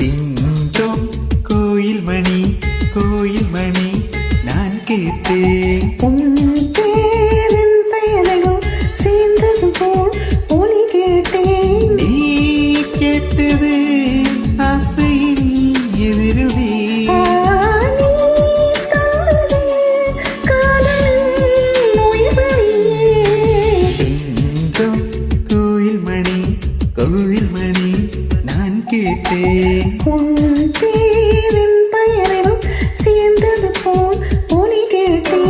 திங்கம் கோயில் மணி கோயில் மணி நான் கேட்டேன் பேரன் பெயரையும் சேர்ந்தது போல் ஒலி கேட்டேன். நீ கேட்டது ஆசையின் எதிரொலி. நீ தந்தது காதலின் உயிர்வலி. திங்கம் கோயில் மணி கோயில் மணி நான் கேட்டேன் பேரன் பெயரையும் சேர்ந்தது போல் ஒலி கேட்டேன்.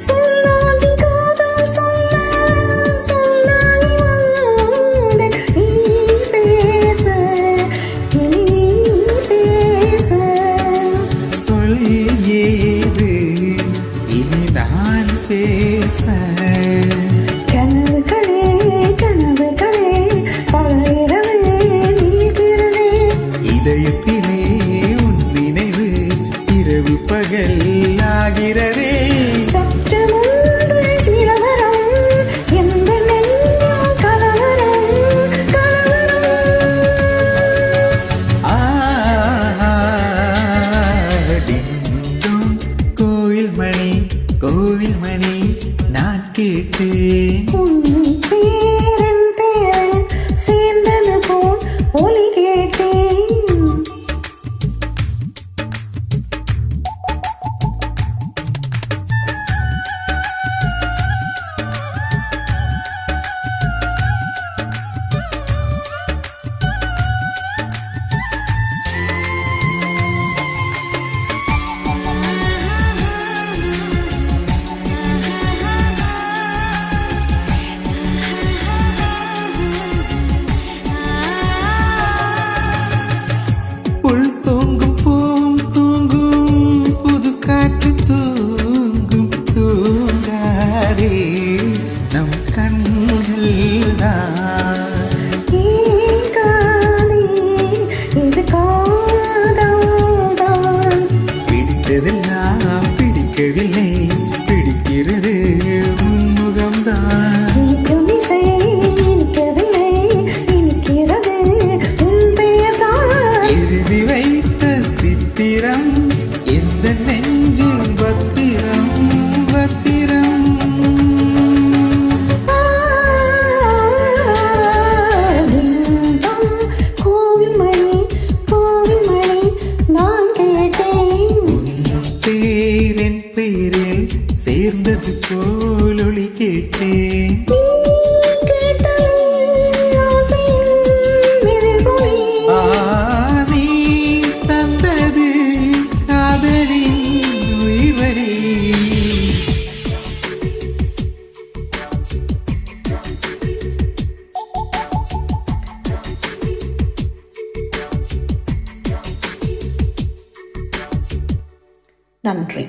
சொல்லாதி காதல் சொல்ல சொல்லாதி வந்த நீ பேச இனி நீ பேச. சொல் ஏது இனி நான் பேச. கனவுகளே கனவுகளே பல இரவு நீள்கிறதே. இதயத்திலே உன் நினைவு இரவு பகல் ஆகிறதே. சற்று முன்பு நிலவரம் எந்த நெஞ்சில் கலவரம் கலவரம். டிங்கம் கோயில் மணி நான் கேட்டேன் உன் பேரன் பெயரில் சேர்ந்தது போல் ஒலி கேட்டேன். புல் தூங்கும் பூவும் தூங்கும் புது காற்று தூங்கும் தூங்காதே நம் கண்கள் தான். இது காதல்தான். பிடித்ததெல்லாம் பிடிக்கவில்லை பிடிக்கிறது உன்முகம்தான். இனிக்கும் இசை இனிக்கவில்லை இனிக்கிறது உன் பெயர்தான். எழுதி வைத்த சித்திரம் எந்த நெஞ்சில் பத்திரம் பத்திரம். பிம்பம் கோவில் மணி நான் கேட்டேன். உன் பேரின் பேரில் சேர்ந்தது போல் ஒலி கேட்டேன். நீ கேட்டது ஆசையின் எதிர்மொழி. நீ தந்தது காதலின் உயிர்வலி. நன்றி.